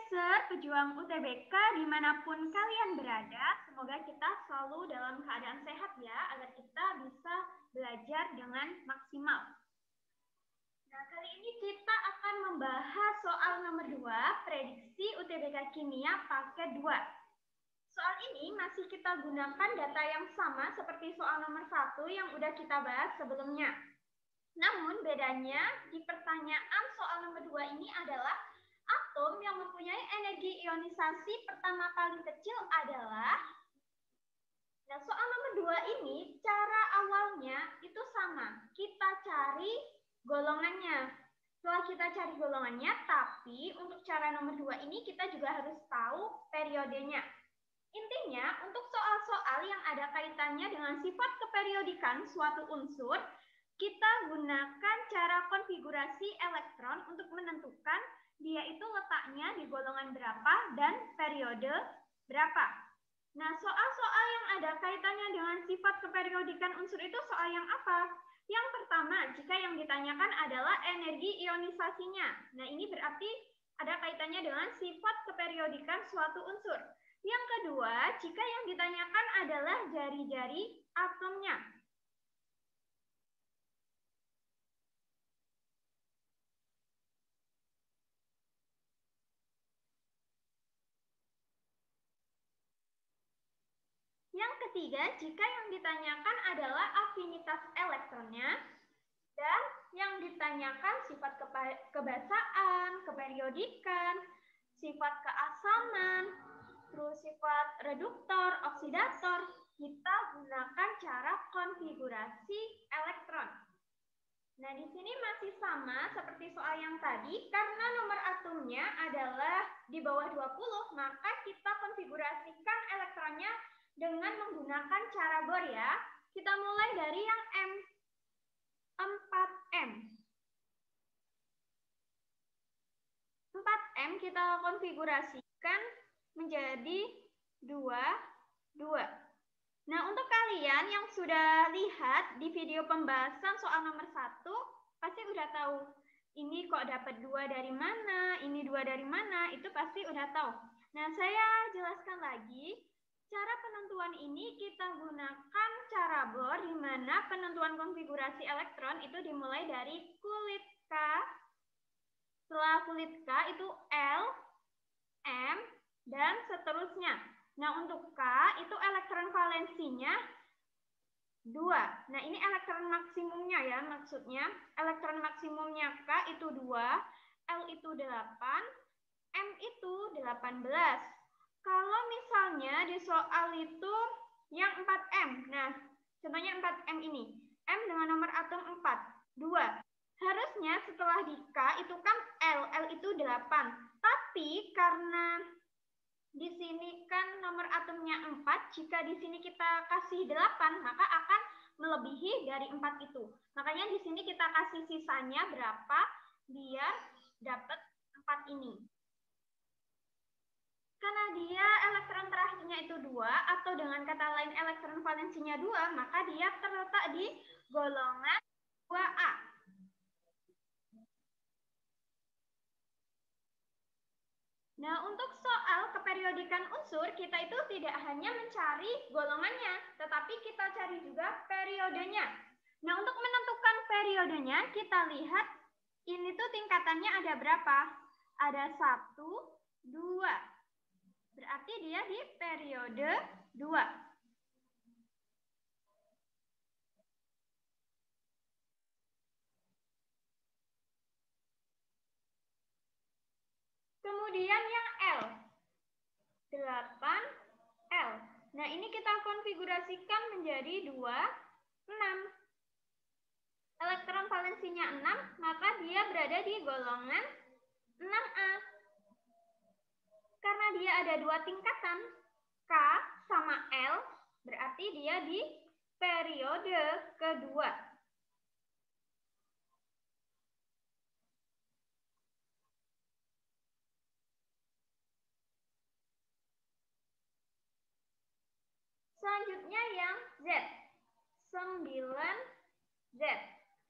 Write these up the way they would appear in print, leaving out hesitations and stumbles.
Tracer, pejuang UTBK dimanapun kalian berada, semoga kita selalu dalam keadaan sehat ya, agar kita bisa belajar dengan maksimal. Nah, kali ini kita akan membahas soal nomor 2, prediksi UTBK Kimia paket 2. Soal ini masih kita gunakan data yang sama seperti soal nomor 1 yang udah kita bahas sebelumnya. Namun bedanya di pertanyaan soal nomor 2 ini adalah atom yang mempunyai energi ionisasi pertama paling kecil adalah. Nah, soal nomor 2 ini cara awalnya itu sama. Kita cari golongannya. Setelah kita cari golongannya, tapi untuk cara nomor 2 ini kita juga harus tahu periodenya. Intinya, untuk soal-soal yang ada kaitannya dengan sifat keperiodikan suatu unsur, kita gunakan cara konfigurasi elektron untuk menentukan dia itu letaknya di golongan berapa dan periode berapa. Nah, soal-soal yang ada kaitannya dengan sifat keperiodikan unsur itu soal yang apa? Yang pertama, jika yang ditanyakan adalah energi ionisasinya. Nah, ini berarti ada kaitannya dengan sifat keperiodikan suatu unsur. Yang kedua, jika yang ditanyakan adalah jari-jari atomnya. Yang ketiga, jika yang ditanyakan adalah afinitas elektronnya, dan yang ditanyakan sifat kebasaan, keperiodikan, sifat keasaman, terus sifat reduktor, oksidator, kita gunakan cara konfigurasi elektron. Nah, di sini masih sama seperti soal yang tadi, karena nomor atomnya adalah di bawah 20, maka kita konfigurasikan elektronnya dengan menggunakan cara Bohr ya. Kita mulai dari yang M. 4M. 4M kita konfigurasikan menjadi 2. Nah, untuk kalian yang sudah lihat di video pembahasan soal nomor 1, pasti udah tahu ini kok dapat 2 dari mana, ini 2 dari mana, itu pasti udah tahu. Nah, saya jelaskan lagi. Cara penentuan ini kita gunakan cara Bohr, di mana penentuan konfigurasi elektron itu dimulai dari kulit K. Setelah kulit K itu L, M, dan seterusnya. Nah, untuk K itu elektron valensinya 2. Nah, ini elektron maksimumnya ya, maksudnya. Elektron maksimumnya K itu 2, L itu 8, M itu 18. Kalau misalnya di soal itu yang 4M. Nah, contohnya 4M ini. M dengan nomor atom 4, 2. Harusnya setelah di K itu kan L itu 8. Tapi karena di sini kan nomor atomnya 4, jika di sini kita kasih 8, maka akan melebihi dari 4 itu. Makanya di sini kita kasih sisanya berapa biar dapat 4 ini. Karena dia elektron terakhirnya itu 2, atau dengan kata lain elektron valensinya 2, maka dia terletak di golongan 2A. Nah, untuk soal keperiodikan unsur, kita itu tidak hanya mencari golongannya, tetapi kita cari juga periodenya. Nah, untuk menentukan periodenya, kita lihat ini tuh tingkatannya ada berapa? Ada 1, 2. Berarti dia di periode 2. Kemudian yang L. 8L. Nah, ini kita konfigurasikan menjadi 2, 6. Elektron valensinya 6, maka dia berada di golongan 6A. Karena dia ada 2 tingkatan, K sama L, berarti dia di periode kedua. Selanjutnya yang Z. 9Z.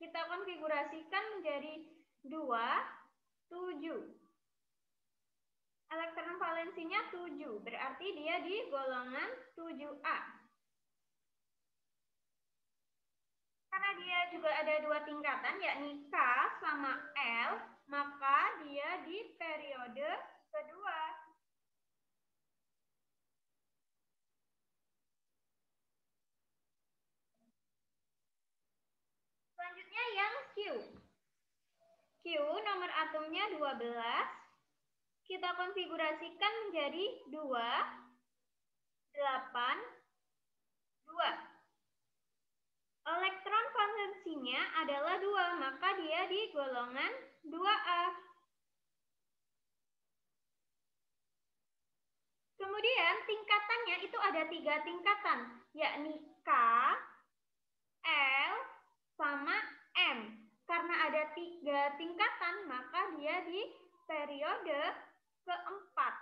Kita konfigurasikan menjadi 2, 7. Elektron valensinya 7, berarti dia di golongan 7A. Karena dia juga ada dua tingkatan, yakni K sama L, maka dia di periode kedua. Selanjutnya yang Q. Q nomor atomnya 12. Kita konfigurasikan menjadi 2, 8, 2. Elektron valensinya adalah 2, maka dia di golongan 2A. Kemudian tingkatannya itu ada 3 tingkatan, yakni K, L, sama M. Karena ada 3 tingkatan, maka dia di periode keempat.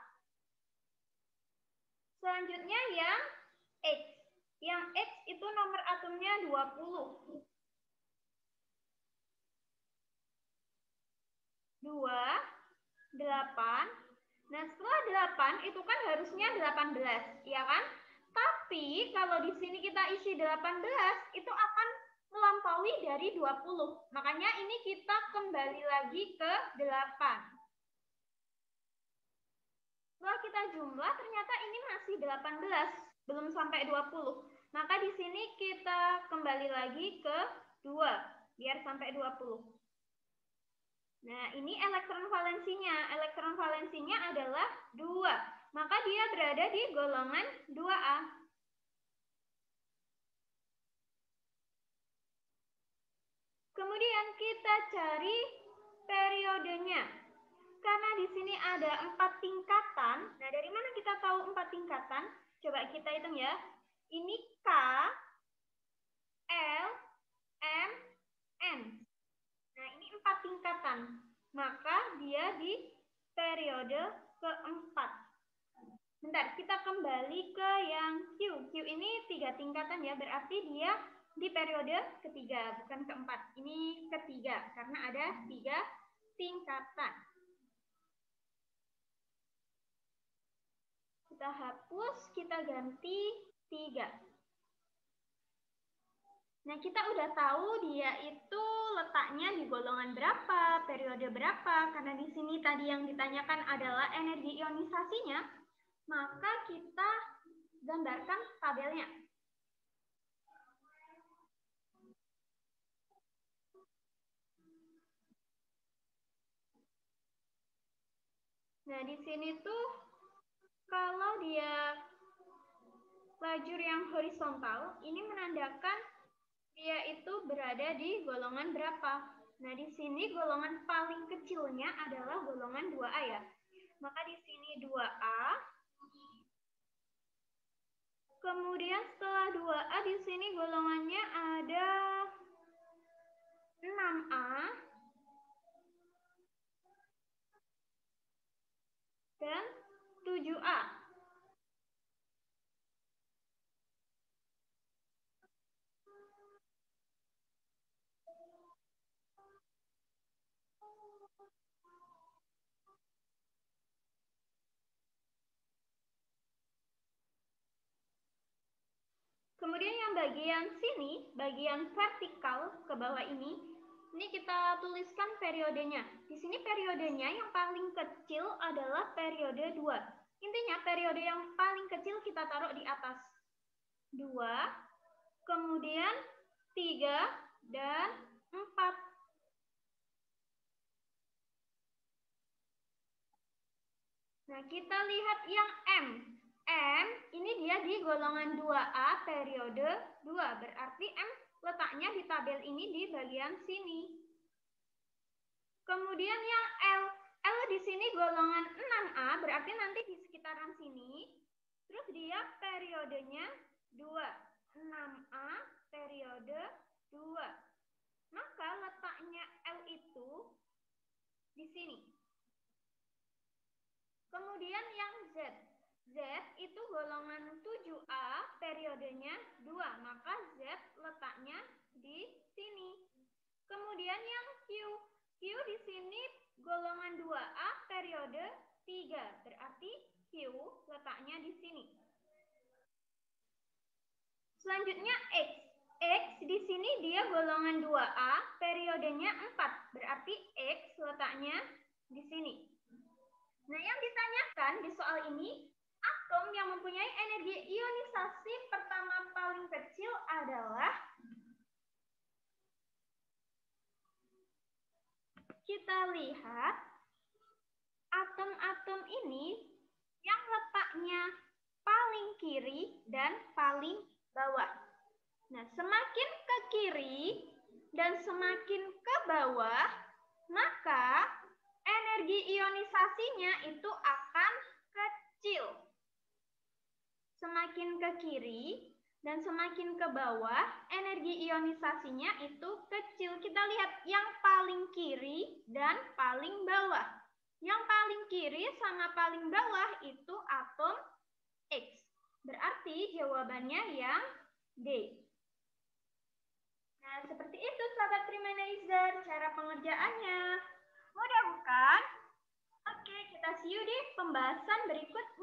Selanjutnya yang X. Yang X itu nomor atomnya 20. 2, 8. Nah, setelah 8 itu kan harusnya 18, ya kan? Tapi kalau di sini kita isi 18, itu akan melampaui dari 20. Makanya ini kita kembali lagi ke 8. Setelah kita jumlah, ternyata ini masih 18, belum sampai 20. Maka di sini kita kembali lagi ke 2, biar sampai 20. Nah, ini elektron valensinya. Elektron valensinya adalah 2. Maka dia berada di golongan 2A. Kemudian kita cari periodenya. Karena di sini ada 4 tingkatan. Nah, dari mana kita tahu 4 tingkatan? Coba kita hitung ya. Ini K, L, M, N. Nah, ini 4 tingkatan. Maka dia di periode keempat. Bentar, kita kembali ke yang Q. Q ini 3 tingkatan ya, berarti dia di periode ketiga, bukan keempat. Ini ketiga, karena ada 3 tingkatan. Kita hapus, kita ganti 3. Nah, kita udah tahu dia itu letaknya di golongan berapa, periode berapa. Karena di sini tadi yang ditanyakan adalah energi ionisasinya, maka kita gambarkan tabelnya. Nah, di sini tuh kalau dia lajur yang horizontal, ini menandakan dia itu berada di golongan berapa. Nah, di sini golongan paling kecilnya adalah golongan 2A ya. Maka di sini 2A. Kemudian setelah 2A di sini golongannya ada 6A dan 7A. Kemudian yang bagian sini, bagian vertikal ke bawah ini kita tuliskan periodenya. Di sini periodenya yang paling kecil adalah periode 2. Intinya periode yang paling kecil kita taruh di atas. 2, kemudian 3, dan 4. Nah, kita lihat yang M. M ini dia di golongan 2A periode 2. Berarti M letaknya di tabel ini di bagian sini. Kemudian yang L. L di sini golongan 6A, berarti nanti di sekitaran sini. Terus dia periodenya 2. 6A periode 2. Maka letaknya L itu di sini. Kemudian yang Z. Z itu golongan 7A, periodenya 2. Maka Z letaknya di sini. Kemudian yang Q. Q di sini golongan 2A, periode 3. Berarti Q letaknya di sini. Selanjutnya X. X di sini dia golongan 2A, periodenya 4. Berarti X letaknya di sini. Nah, yang ditanyakan di soal ini, atom yang mempunyai energi ionisasi pertama paling kecil adalah, kita lihat atom-atom ini yang letaknya paling kiri dan paling bawah. Nah, semakin ke kiri dan semakin ke bawah, maka energi ionisasinya itu akan kecil. Semakin ke kiri dan semakin ke bawah, energi ionisasinya itu kecil. Kita lihat yang paling kiri dan paling bawah. Yang paling kiri sama paling bawah itu atom X. Berarti jawabannya yang D. Nah, seperti itu sahabat Primanizer cara pengerjaannya. Mudah bukan? Oke, kita see you di pembahasan berikutnya.